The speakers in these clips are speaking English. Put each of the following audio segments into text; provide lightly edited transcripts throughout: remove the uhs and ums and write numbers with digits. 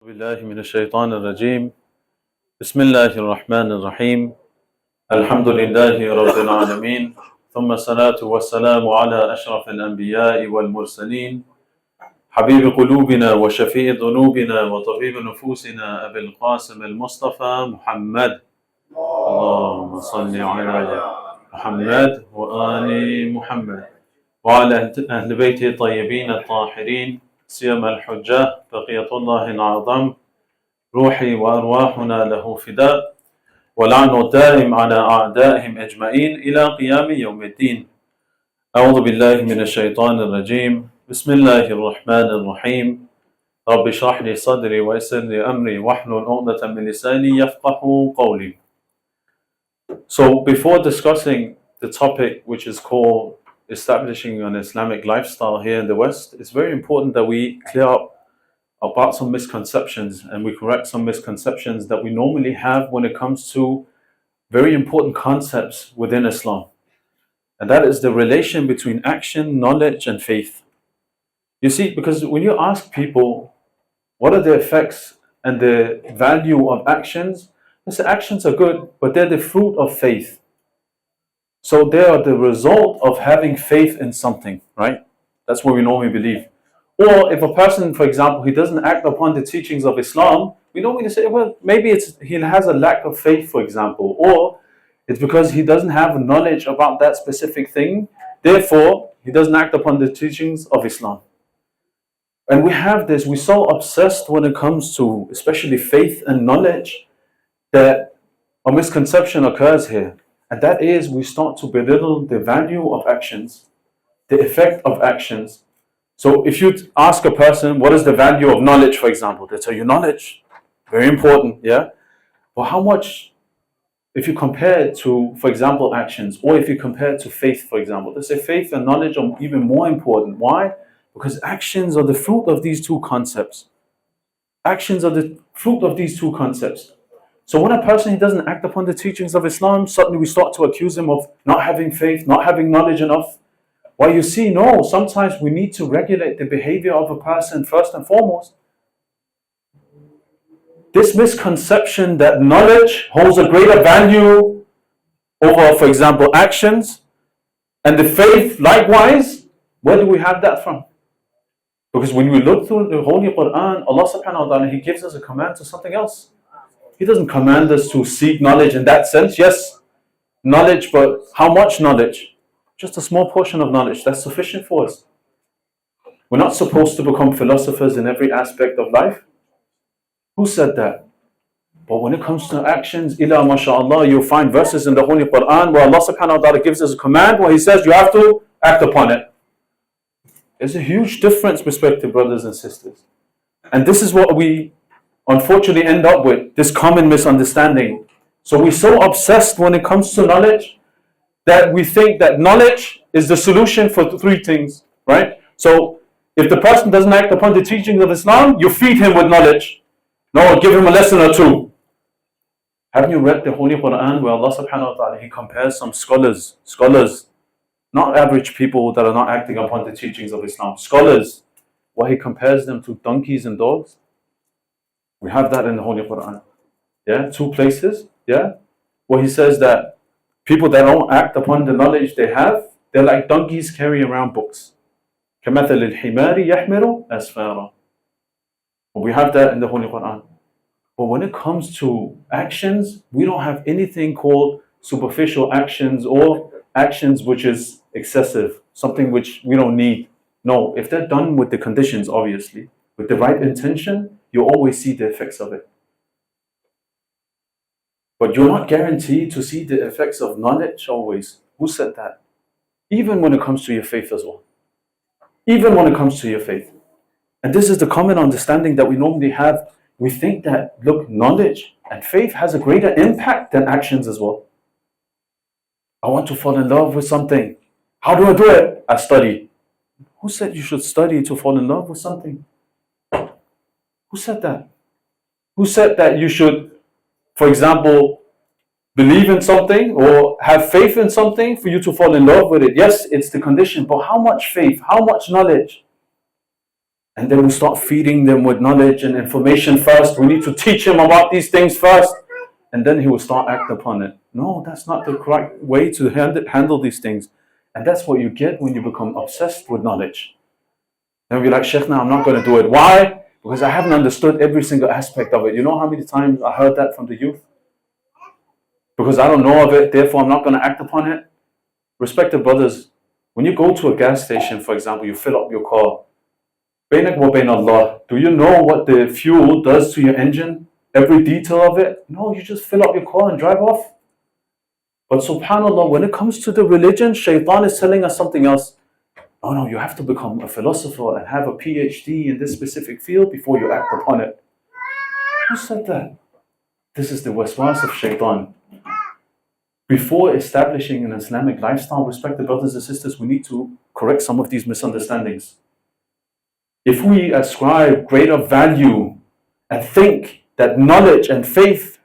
بالله من الشيطان الرجيم بسم الله الرحمن الرحيم الحمد لله رب العالمين ثم الصلاة والسلام على أشرف الأنبياء والمرسلين حبيب قلوبنا وشفيع ذنوبنا وطبيب نفوسنا أبي القاسم المصطفى محمد اللهم صل على محمد وآل محمد وعلى أهل بيته الطيبين الطاهرين سيما الحجة بقية الله الأعظم روحي وأرواحنا له فداء ولعن الدائم على أعدائهم أجمعين إلى قيام يوم الدين. أعوذ بالله من الشيطان الرجيم بسم الله الرحمن الرحيم رب اشرح لي صدري ويسر لي أمري واحلل عقدة من لساني يفقهوا قولي. So before discussing the topic which is called establishing an Islamic lifestyle here in the West, it's very important that we clear up about some misconceptions and we correct some misconceptions that we normally have when it comes to very important concepts within Islam. And that is the relation between action, knowledge, and faith. You see, because when you ask people what are the effects and the value of actions, they say actions are good, but they're the fruit of faith. So they are the result of having faith in something, right? That's what we normally believe. Or if a person, for example, he doesn't act upon the teachings of Islam, we normally say, well, maybe he has a lack of faith, for example, or it's because he doesn't have knowledge about that specific thing, therefore he doesn't act upon the teachings of Islam. And we have this, we're so obsessed when it comes to especially faith and knowledge that a misconception occurs here. And that is, we start to belittle the value of actions, the effect of actions. So if you ask a person, what is the value of knowledge, for example, they tell you knowledge, very important, yeah? But how much, if you compare it to, for example, actions, or if you compare it to faith, for example, they say faith and knowledge are even more important. Why? Because actions are the fruit of these two concepts. Actions are the fruit of these two concepts. So when a person he doesn't act upon the teachings of Islam, suddenly we start to accuse him of not having faith, not having knowledge enough. Well, you see, no, sometimes we need to regulate the behavior of a person first and foremost. This misconception that knowledge holds a greater value over, for example, actions, and the faith likewise, where do we have that from? Because when we look through the Holy Quran, Allah subhanahu wa ta'ala, He gives us a command to something else. He doesn't command us to seek knowledge in that sense. Yes, knowledge, but how much knowledge? Just a small portion of knowledge, that's sufficient for us. We're not supposed to become philosophers in every aspect of life. Who said that? But when it comes to actions, ila mashallah, you'll find verses in the Holy Quran where Allah subhanahu wa ta'ala gives us a command where He says you have to act upon it. There's a huge difference, respected brothers and sisters. And this is what we unfortunately end up with, this common misunderstanding. So we're so obsessed when it comes to knowledge that we think that knowledge is the solution for three things, right? So if the person doesn't act upon the teachings of Islam, you feed him with knowledge. No, give him a lesson or two. Haven't you read the Holy Quran where Allah subhanahu wa ta'ala, He compares some scholars, not average people that are not acting upon the teachings of Islam, scholars, where He compares them to donkeys and dogs? We have that in the Holy Quran. Yeah, two places, yeah, where He says that people that don't act upon the knowledge they have, they're like donkeys carrying around books. كَمَثَلِ الْحِمَارِ يَحْمِلُ أَسْفَارًا. We have that in the Holy Quran. But when it comes to actions, we don't have anything called superficial actions or actions which is excessive, something which we don't need. No, if they're done with the conditions, obviously, with the right intention, you always see the effects of it. But you're not guaranteed to see the effects of knowledge always. Who said that? Even when it comes to your faith as well. Even when it comes to your faith. And this is the common understanding that we normally have. We think that, look, knowledge and faith has a greater impact than actions as well. I want to fall in love with something. How do I do it? I study. Who said you should study to fall in love with something? Who said that? Who said that you should, for example, believe in something or have faith in something for you to fall in love with it? Yes, it's the condition, but how much faith? How much knowledge? And then we start feeding them with knowledge and information first. We need to teach him about these things first. And then he will start acting upon it. No, that's not the correct way to handle these things. And that's what you get when you become obsessed with knowledge. Then we're like, Sheikh, now I'm not going to do it. Why? Because I haven't understood every single aspect of it. You know how many times I heard that from the youth? Because I don't know of it, therefore I'm not going to act upon it. Respected brothers, when you go to a gas station, for example, you fill up your car. Bainak wa bain Allah. Do you know what the fuel does to your engine? Every detail of it? No, you just fill up your car and drive off. But subhanAllah, when it comes to the religion, Shaitan is telling us something else. Oh no, you have to become a philosopher and have a PhD in this specific field before you act upon it. Who said that? This is the waswas of Shaitan. Before establishing an Islamic lifestyle, respected brothers and sisters, we need to correct some of these misunderstandings. If we ascribe greater value and think that knowledge and faith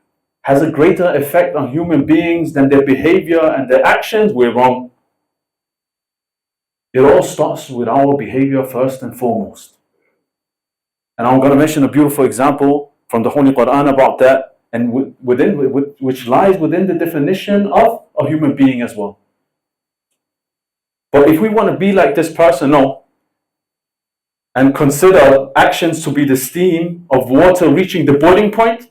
has a greater effect on human beings than their behavior and their actions, we're wrong. It all starts with our behavior first and foremost. And I'm going to mention a beautiful example from the Holy Quran about that, and which lies within the definition of a human being as well. But if we want to be like this person, no, and consider actions to be the steam of water reaching the boiling point,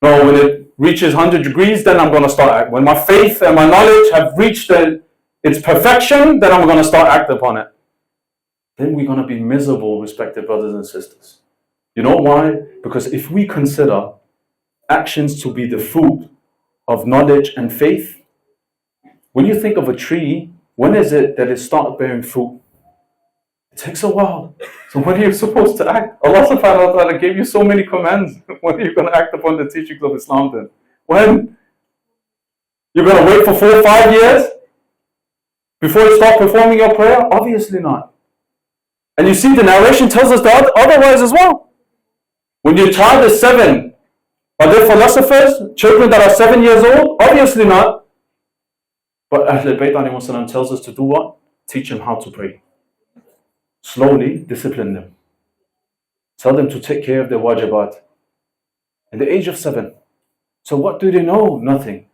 no, when it reaches 100 degrees, then I'm going to start acting. When my faith and my knowledge have reached its perfection, then I'm going to start acting upon it. Then we're going to be miserable, respected brothers and sisters. You know why? Because if we consider actions to be the fruit of knowledge and faith, when you think of a tree, when is it that it starts bearing fruit? It takes a while. So when are you supposed to act? Allah subhanahu wa ta'ala gave you so many commands. When are you going to act upon the teachings of Islam then? When? You're going to wait for 4 or 5 years before you start performing your prayer? Obviously not. And you see the narration tells us that otherwise as well. When your child is 7, are they philosophers? Children that are 7 years old? Obviously not. But Ahlul Bayt alayhi salam tells us to do what? Teach them how to pray. Slowly discipline them. Tell them to take care of their wajibat. At the age of 7. So what do they know? Nothing.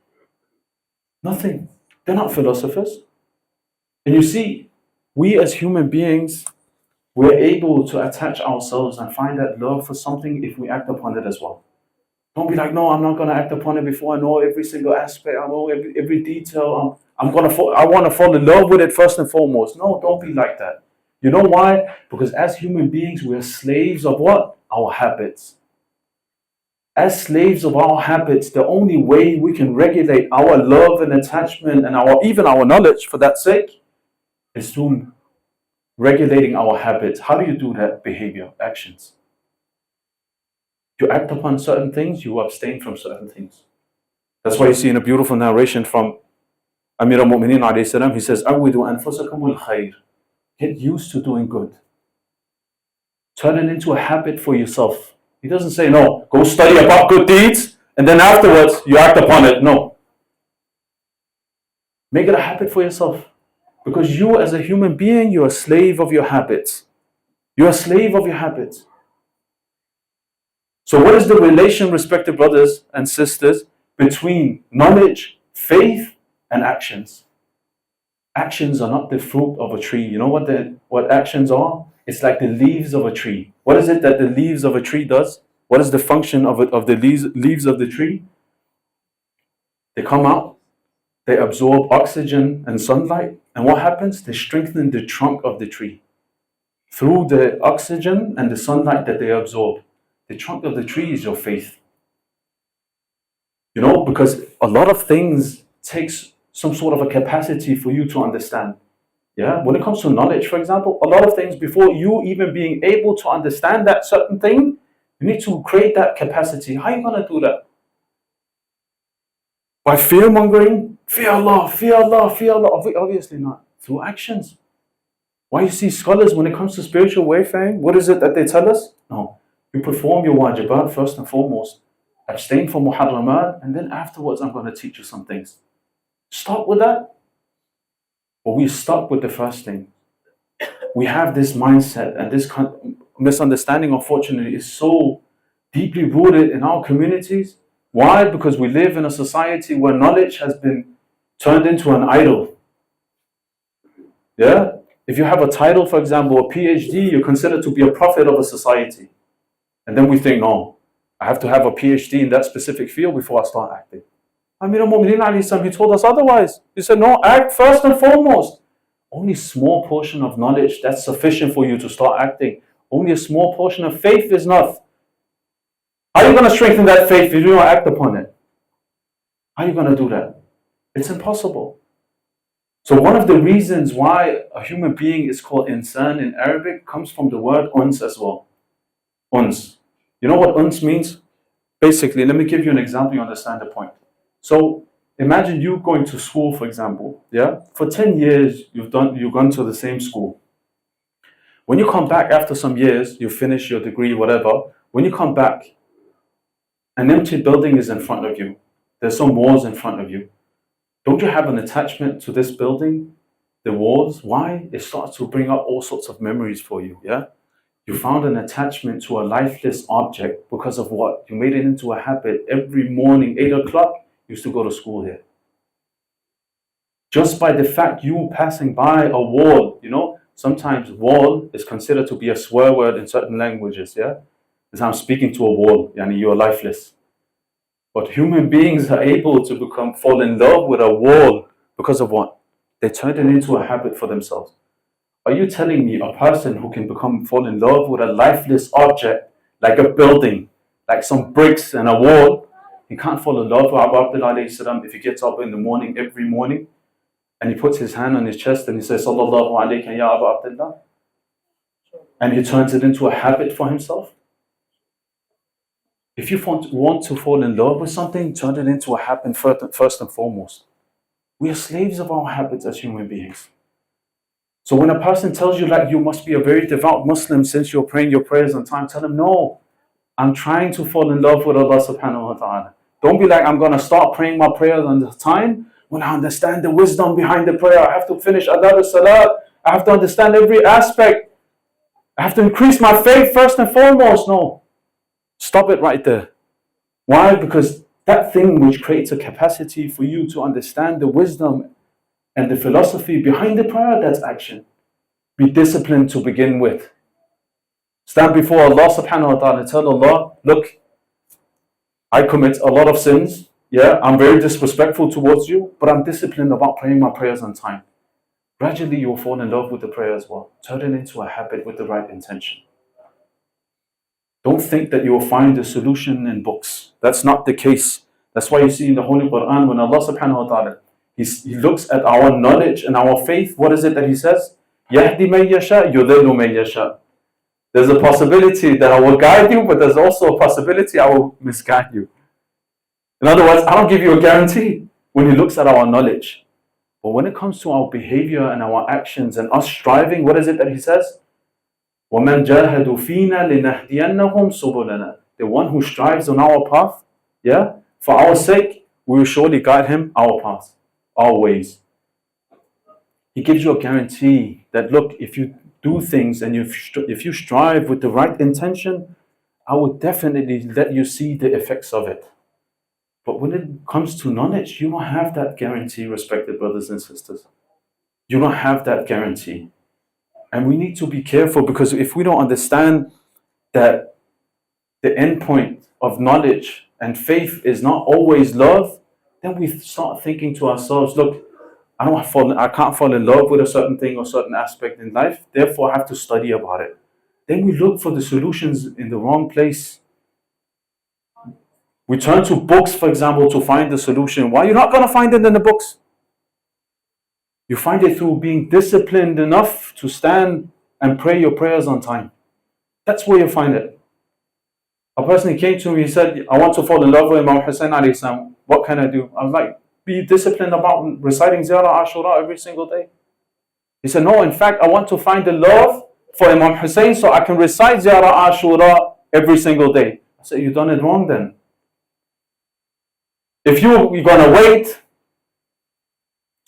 Nothing. They're not philosophers. And you see, we as human beings, we're able to attach ourselves and find that love for something if we act upon it as well. Don't be like, no, I'm not going to act upon it before I know every single aspect, I know every detail. I want to fall in love with it first and foremost. No, don't be like that. You know why? Because as human beings, we're slaves of what? Our habits. As slaves of our habits, the only way we can regulate our love and attachment and even our knowledge for that sake is through regulating our habits. How do you do that? Behavior, actions. You act upon certain things, you abstain from certain things. That's why you see in a beautiful narration from Amir al-Mu'mineen alayhi salam, he says, "Awidu anfusakum al-khayr." Get used to doing good. Turn it into a habit for yourself. He doesn't say, no, go study about good deeds and then afterwards you act upon it. No. Make it a habit for yourself. Because you as a human being, you're a slave of your habits. You're a slave of your habits. So what is the relation, respected brothers and sisters, between knowledge, faith, and actions? Actions are not the fruit of a tree. You know what actions are? It's like the leaves of a tree. What is it that the leaves of a tree does? What is the function of the leaves of the tree? They come out, they absorb oxygen and sunlight, and what happens? They strengthen the trunk of the tree. Through the oxygen and the sunlight that they absorb. The trunk of the tree is your faith. You know, because a lot of things takes some sort of a capacity for you to understand. Yeah, when it comes to knowledge, for example, a lot of things, before you even being able to understand that certain thing, you need to create that capacity. How are you going to do that? By fear mongering? Fear Allah, fear Allah, fear Allah. Obviously not. Through actions. Why you see scholars, when it comes to spiritual wayfaring, what is it that they tell us? No, you perform your wajibat first and foremost. Abstain from muharramat, and then afterwards I'm going to teach you some things. Stop with that. But we stop with the first thing. We have this mindset, and this misunderstanding, unfortunately, is so deeply rooted in our communities. Why? Because we live in a society where knowledge has been turned into an idol. Yeah? If you have a title, for example, a PhD, you're considered to be a prophet of a society. And then we think, no, I have to have a PhD in that specific field before I start acting. Amir al-Mu'mineen alayhi salam, he told us otherwise. He said, no, act first and foremost. Only a small portion of knowledge, that's sufficient for you to start acting. Only a small portion of faith is enough. How are you going to strengthen that faith if you don't act upon it? How are you going to do that? It's impossible. So one of the reasons why a human being is called insan in Arabic comes from the word uns as well. Uns. You know what uns means? Basically, let me give you an example, you understand the point. So imagine you going to school, for example. Yeah? For 10 years, you've gone to the same school. When you come back after some years, you finish your degree, whatever. When you come back, an empty building is in front of you. There's some walls in front of you. Don't you have an attachment to this building, the walls? Why? It starts to bring up all sorts of memories for you, yeah? You found an attachment to a lifeless object because of what? You made it into a habit. Every morning, 8 o'clock, you used to go to school here. Just by the fact you passing by a wall, you know, sometimes wall is considered to be a swear word in certain languages, yeah? As I'm speaking to a wall, yani you're lifeless. But human beings are able to fall in love with a wall because of what? They turned it into a habit for themselves. Are you telling me a person who can fall in love with a lifeless object, like a building, like some bricks and a wall, he can't fall in love with Abu Abdullah alayhi salam if he gets up in the morning, every morning, and he puts his hand on his chest and he says, Sallallahu alayka ya Abu Abdullah, and he turns it into a habit for himself? If you want to fall in love with something, turn it into a habit first and foremost. We are slaves of our habits as human beings. So when a person tells you like you must be a very devout Muslim since you're praying your prayers on time, tell them, no, I'm trying to fall in love with Allah subhanahu wa ta'ala. Don't be like, I'm going to start praying my prayers on the time when I understand the wisdom behind the prayer. I have to finish adab salat. I have to understand every aspect. I have to increase my faith first and foremost. No. Stop it right there. Why? Because that thing which creates a capacity for you to understand the wisdom and the philosophy behind the prayer, that's action. Be disciplined to begin with. Stand before Allah subhanahu wa ta'ala and tell Allah, look, I commit a lot of sins. Yeah, I'm very disrespectful towards you, but I'm disciplined about praying my prayers on time. Gradually you will fall in love with the prayer as well. Turn it into a habit with the right intention. Don't think that you will find the solution in books. That's not the case. That's why you see in the Holy Quran, when Allah subhanahu wa ta'ala, He looks at our knowledge and our faith, what is it that He says? يَهْدِ مَن يَشَاءُ يُضِلُّ مَن يَشَاءُ. There's a possibility that I will guide you, but there's also a possibility I will misguide you. In other words, I don't give you a guarantee when He looks at our knowledge. But when it comes to our behavior and our actions and us striving, what is it that He says? وَمَنْ جَاهَدُ فِينَا لِنَهْدِيَنَّهُمْ سُبُلَنَا. The one who strives on our path, yeah, for our sake, we will surely guide him our path, our ways. He gives you a guarantee that, look, if you do things and if you strive with the right intention, I will definitely let you see the effects of it. But when it comes to knowledge, you don't have that guarantee, respected brothers and sisters. You don't have that guarantee. And we need to be careful, because if we don't understand that the end point of knowledge and faith is not always love, then we start thinking to ourselves, look, I can't fall in love with a certain thing or certain aspect in life, therefore I have to study about it. Then we look for the solutions in the wrong place. We turn to books, for example, to find the solution. Why? You're not going to find it in the books. You find it through being disciplined enough to stand and pray your prayers on time. That's where you find it. A person came to me, he said, I want to fall in love with Imam Hussein alayhi salam. What can I do? I was like, be disciplined about reciting Ziyarah Ashura every single day. He said, no, in fact, I want to find the love for Imam Hussein so I can recite Ziyarah Ashura every single day. I said, you've done it wrong then. If you're going to wait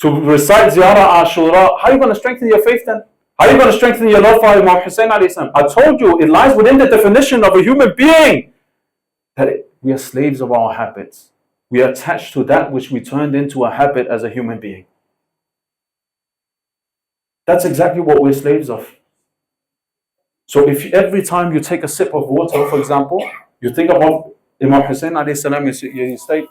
to recite Ziyarah Ashura, how are you going to strengthen your faith then? How are you going to strengthen your love for Imam Hussein alayhi salam? I told you, it lies within the definition of a human being that we are slaves of our habits. We are attached to that which we turned into a habit as a human being. That's exactly what we're slaves of. So if every time you take a sip of water, for example, you think about Imam Hussein alayhi salam, you state,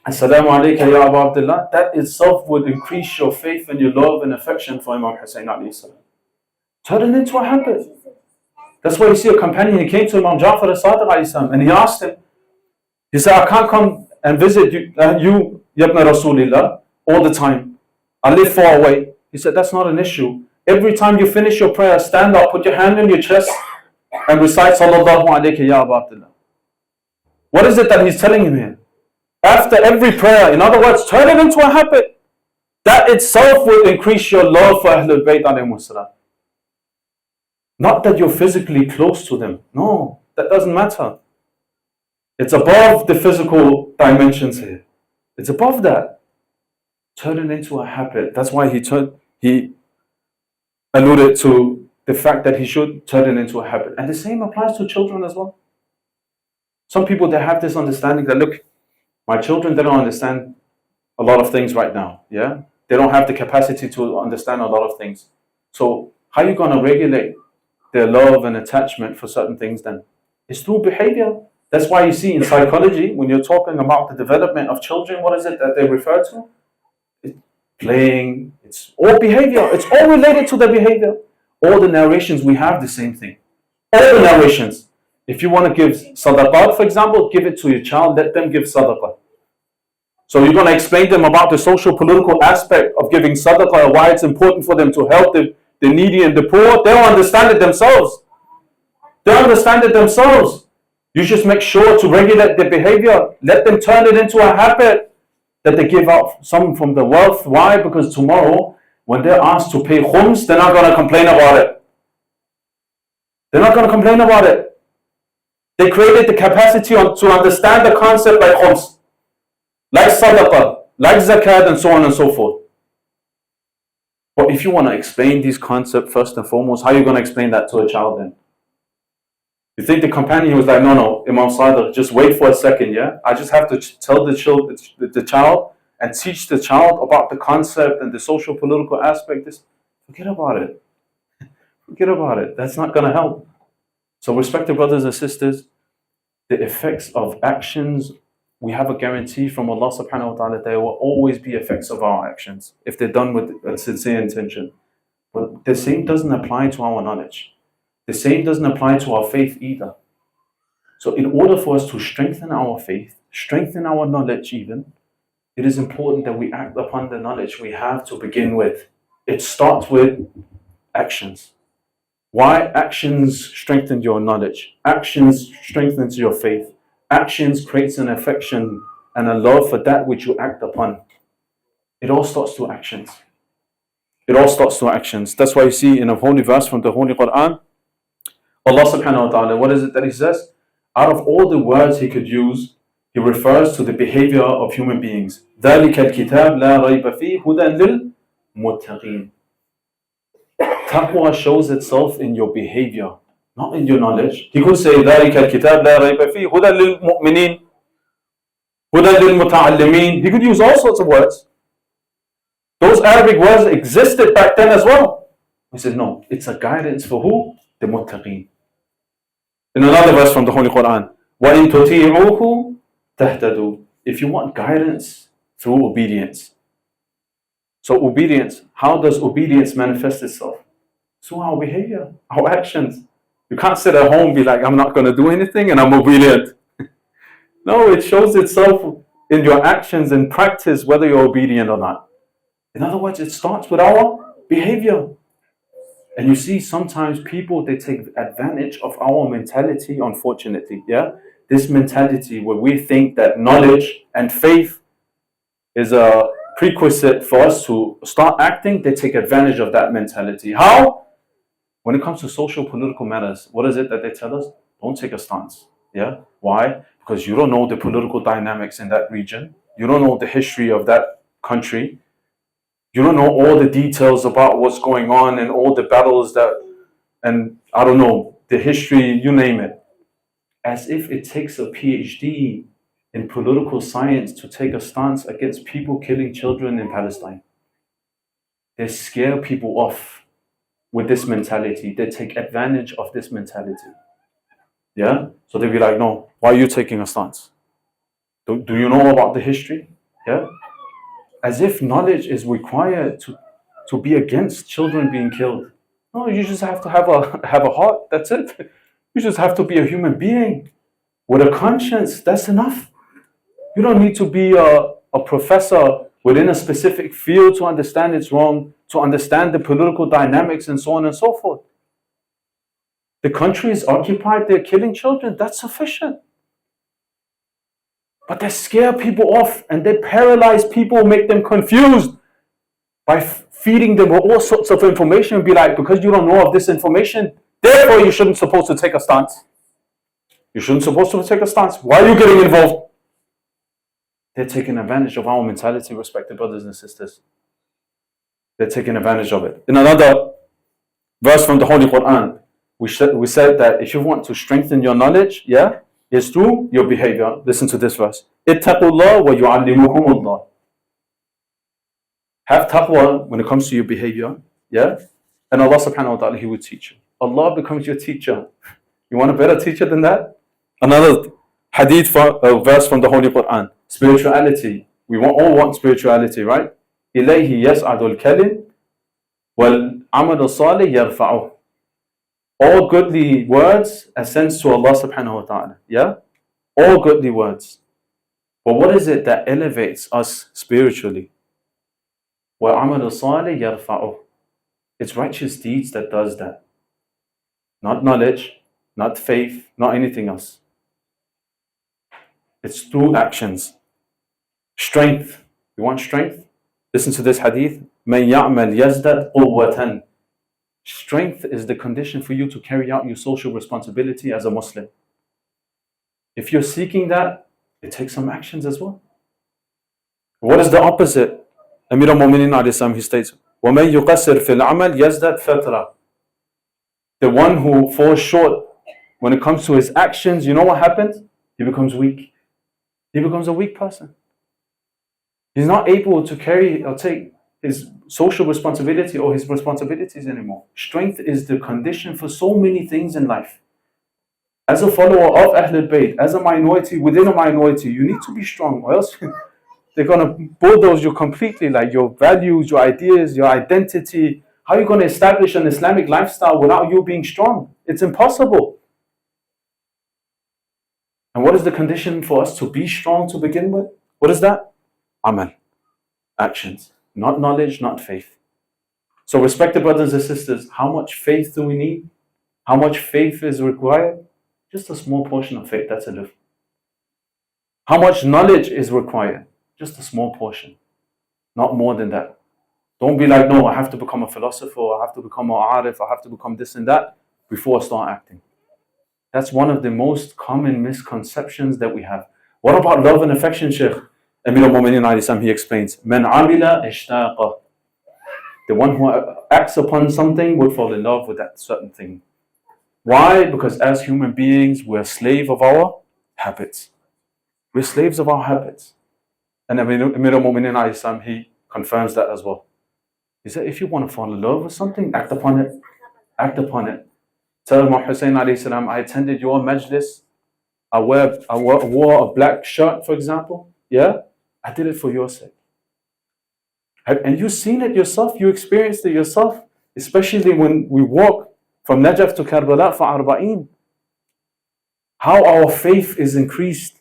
Assalamu alayka ya Abu Abdullah, that itself would increase your faith and your love and affection for Imam Hussein alayhi salam. Turn it into a habit. That's why you see a companion, he came to Imam Ja'far as-Sadiq alayhi salam, and he asked him, he said, I can't come and visit you, Yabna Rasulillah, all the time. I live far away. He said, that's not an issue. Every time you finish your prayer, stand up, put your hand on your chest, and recite Sallallahu alayka ya Abu Abdullah. What is it that he's telling him here? After every prayer, in other words, turn it into a habit. That itself will increase your love for Ahlul Bayt alayhimus salam. Not that you're physically close to them. No, that doesn't matter. It's above the physical dimensions here. It's above that. Turn it into a habit. That's why he alluded to the fact that he should turn it into a habit. And the same applies to children as well. Some people, they have this understanding that, look, my children, they don't understand a lot of things right now. Yeah, they don't have the capacity to understand a lot of things. So how are you going to regulate their love and attachment for certain things then? It's through behavior. That's why you see in psychology, when you're talking about the development of children, what is it that they refer to? It's playing, it's all behavior. It's all related to the behavior. All the narrations, we have the same thing. All the narrations. If you want to give sadaqah, for example, give it to your child, let them give sadaqah. So you're going to explain to them about the social political aspect of giving sadaqah, why it's important for them to help the needy and the poor. They'll understand it themselves. They'll understand it themselves. You just make sure to regulate their behavior. Let them turn it into a habit that they give out some from the wealth. Why? Because tomorrow, when they're asked to pay khums, they're not going to complain about it. They're not going to complain about it. They created the capacity to understand the concept like khums, like sadaqah, like zakat, and so on and so forth. But if you want to explain these concepts first and foremost, how are you going to explain that to a child then? You think the companion was like, no, Imam Sadiq, just wait for a second, yeah? I just have to tell the child and teach the child about the concept and the social political aspect. Forget about it. Forget about it. That's not going to help. So respected brothers and sisters, the effects of actions, we have a guarantee from Allah subhanahu wa ta'ala, there will always be effects of our actions if they're done with a sincere intention. But the same doesn't apply to our knowledge. The same doesn't apply to our faith either. So in order for us to strengthen our faith, strengthen our knowledge even, it is important that we act upon the knowledge we have to begin with. It starts with actions. Why? Actions strengthen your knowledge. Actions strengthens your faith. Actions creates an affection and a love for that which you act upon. It all starts to actions. It all starts to actions. That's why you see in a holy verse from the Holy Quran, Allah subhanahu wa ta'ala, what is it that He says? Out of all the words He could use, He refers to the behavior of human beings. ذَلِكَ الْكِتَابِ لَا رَيْبَ فِيهِ هُدًى لِلْمُتَّقِينَ. Taqwa shows itself in your behavior, not in your knowledge. He could say, ذَلِكَ الْكِتَابِ لَا رَيْبَ فِيهِ هُدًى لِلْمُؤْمِنِينَ هُدًى لِلْمُتَعَلِّمِينَ. He could use all sorts of words. Those Arabic words existed back then as well. He said, no, it's a guidance for who? The muttaqeen. In another verse from the Holy Quran, وَإِن تُطِيعُوهُ تَهْتَدُوا. If you want guidance, through obedience. So obedience, how does obedience manifest itself? Through our behavior, our actions. You can't sit at home and be like, I'm not going to do anything and I'm obedient. No, it shows itself in your actions and practice whether you're obedient or not. In other words, it starts with our behavior. And you see, sometimes people, they take advantage of our mentality, unfortunately. Yeah, this mentality where we think that knowledge and faith is a prerequisite for us to start acting. They take advantage of that mentality. How? When it comes to social political matters, what is it that they tell us? Don't take a stance. Yeah, why? Because you don't know the political dynamics in that region. You don't know the history of that country. You don't know all the details about what's going on and all the battles and I don't know, the history, you name it. As if it takes a PhD in political science to take a stance against people killing children in Palestine. They scare people off with this mentality. They take advantage of this mentality. Yeah? So they'll be like, no, why are you taking a stance? Do you know about the history? Yeah? As if knowledge is required to be against children being killed. No, you just have to have a heart. That's it. You just have to be a human being with a conscience. That's enough. You don't need to be a professor within a specific field to understand it's wrong, to understand the political dynamics and so on and so forth. The country is occupied, they're killing children, that's sufficient. But they scare people off and they paralyze people, make them confused by feeding them all sorts of information and be like, because you don't know of this information, therefore you shouldn't supposed to take a stance. You shouldn't supposed to take a stance. Why are you getting involved? They're taking advantage of our mentality, respected brothers and sisters. They're taking advantage of it. In another verse from the Holy Quran, we said that if you want to strengthen your knowledge, yeah, it's through your behavior. Listen to this verse. Ittaqullah wa yu'allimukumullah. Have taqwa when it comes to your behavior, yeah? And Allah subhanahu wa ta'ala, He will teach you. Allah becomes your teacher. You want a better teacher than that? Another hadith, verse from the Holy Quran. Spirituality. We all want spirituality, right? إِلَيْهِ يَسْعَدُ الْكَلِمُ وَالْعَمَلُ الصَّالِحِ يَرْفَعُهُ. All goodly words ascends to Allah subhanahu wa ta'ala. Yeah? All goodly words. But what is it that elevates us spiritually? وَالْعَمَلُ الصَّالِحِ يَرْفَعُهُ. It's righteous deeds that does that. Not knowledge, not faith, not anything else. It's through actions. Strength. You want strength? Listen to this hadith. مَنْ يَعْمَلْ يَزْدَدْ قُوَّةً. Strength is the condition for you to carry out your social responsibility as a Muslim. If you're seeking that, it takes some actions as well. What is the opposite? Amir al-Mu'minin alayhi salam, he states, وَمَنْ يُقَصِّرْ فِي الْعَمَلْ يَزْدَدْ فَتْرًا. The one who falls short when it comes to his actions, you know what happens? He becomes weak. He becomes a weak person. He's not able to carry or take his social responsibility or his responsibilities anymore. Strength is the condition for so many things in life. As a follower of Ahlul Bayt, as a minority within a minority, you need to be strong, or else they're going to bulldoze you completely, like your values, your ideas, your identity. How are you going to establish an Islamic lifestyle without you being strong? It's impossible. And what is the condition for us to be strong to begin with? What is that? Amal. Actions. Not knowledge, not faith. So respected brothers and sisters, how much faith do we need? How much faith is required? Just a small portion of faith, that's enough. How much knowledge is required? Just a small portion. Not more than that. Don't be like, no, I have to become a philosopher, I have to become an arif, I have to become this and that before I start acting. That's one of the most common misconceptions that we have. What about love and affection, Sheikh? Amir al-Mu'minin alayhi salam, he explains, Man amila ishtaqa. The one who acts upon something would fall in love with that certain thing. Why? Because as human beings, we're a slave of our habits. We're slaves of our habits. And Amir al-Mu'minin alayhi salam, he confirms that as well. He said, if you want to fall in love with something, act upon it. Act upon it. Tell Imam Hussein alayhi salam, I attended your majlis. I wore a black shirt, for example. Yeah? I did it for your sake. And you've seen it yourself, you experienced it yourself, especially when we walk from Najaf to Karbala for Arba'een. How our faith is increased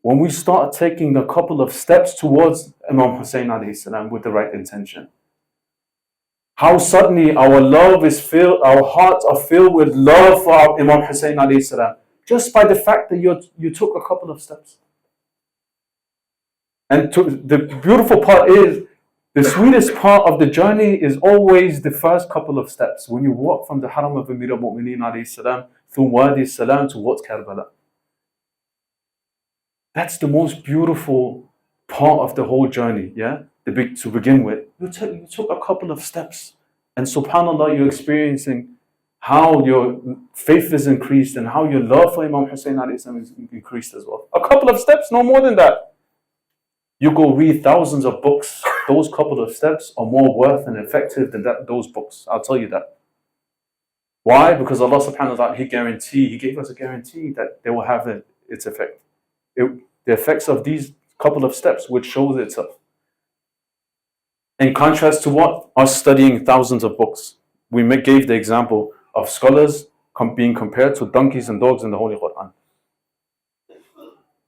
when we start taking a couple of steps towards Imam Hussein alayhi salam with the right intention. How suddenly our love is filled, our hearts are filled with love for our Imam Hussein alayhi salam, just by the fact that you took a couple of steps. And the beautiful part is, the sweetest part of the journey is always the first couple of steps. When you walk from the haram of Amir al-Mu'mineen alayhi salam through Wadi Salam towards Karbala. That's the most beautiful part of the whole journey, yeah? to begin with. You took a couple of steps, and subhanAllah, you're experiencing how your faith is increased and how your love for Imam Hussein alayhi salam is increased as well. A couple of steps, no more than that. You go read thousands of books. Those couple of steps are more worth and effective than those books. I'll tell you that. Why? Because Allah subhanahu wa ta'ala, He gave us a guarantee that they will have its effect. The effects of these couple of steps which shows itself. In contrast to what? Us studying thousands of books. We gave the example of scholars being compared to donkeys and dogs in the Holy Quran.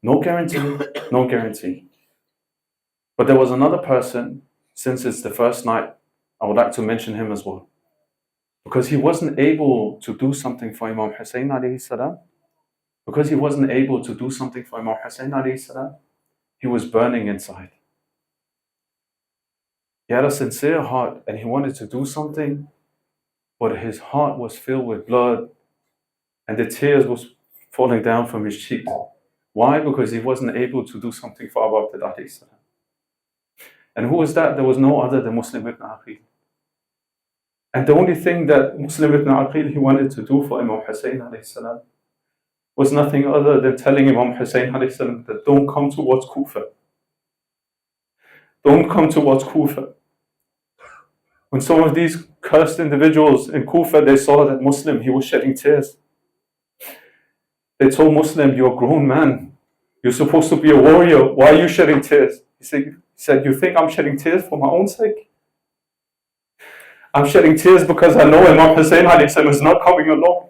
No guarantee, no guarantee. But there was another person, since it's the first night, I would like to mention him as well. Because he wasn't able to do something for Imam Hussein alayhi salam. Because he wasn't able to do something for Imam Hussein alayhi salam, he was burning inside. He had a sincere heart and he wanted to do something, but his heart was filled with blood and the tears was falling down from his cheeks. Why? Because he wasn't able to do something for Abu Abdullah alayhi salam. And who was that? There was no other than Muslim ibn Aqil. And the only thing that Muslim ibn Aqil he wanted to do for Imam Hussein alayhi salam was nothing other than telling Imam Hussein alayhi salam that don't come towards Kufa. Don't come towards Kufa. When some of these cursed individuals in Kufa, they saw that Muslim, he was shedding tears. They told Muslim, you're a grown man. You're supposed to be a warrior. Why are you shedding tears? He said, you think I'm shedding tears for my own sake? I'm shedding tears because I know Imam Hussein alayhi salam is not coming alone.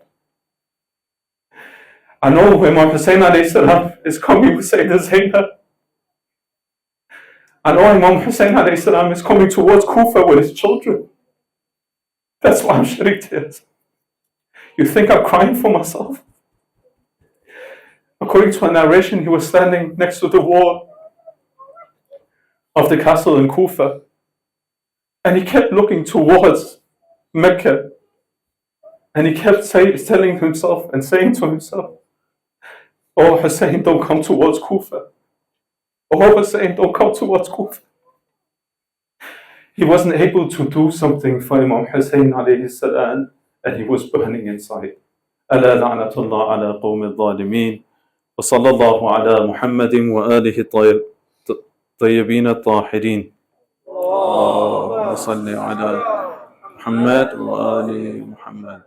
I know Imam Hussein alayhi salam is coming with Sayyidah Zainab. I know Imam Hussein alayhi salam is coming towards Kufa with his children. That's why I'm shedding tears. You think I'm crying for myself? According to a narration, he was standing next to the wall of the castle in Kufa, and he kept looking towards Mecca, and he kept telling himself and saying to himself, oh Hussein, don't come towards Kufa. Oh Hussein, don't come towards Kufa. He wasn't able to do something for Imam Hussein alayhi salam, and he was burning inside. ألا لعنة الله على قوم الظالمين وصلى الله على محمد وآله الطيبين الطاهرين. اللهم صل على محمد وآل محمد.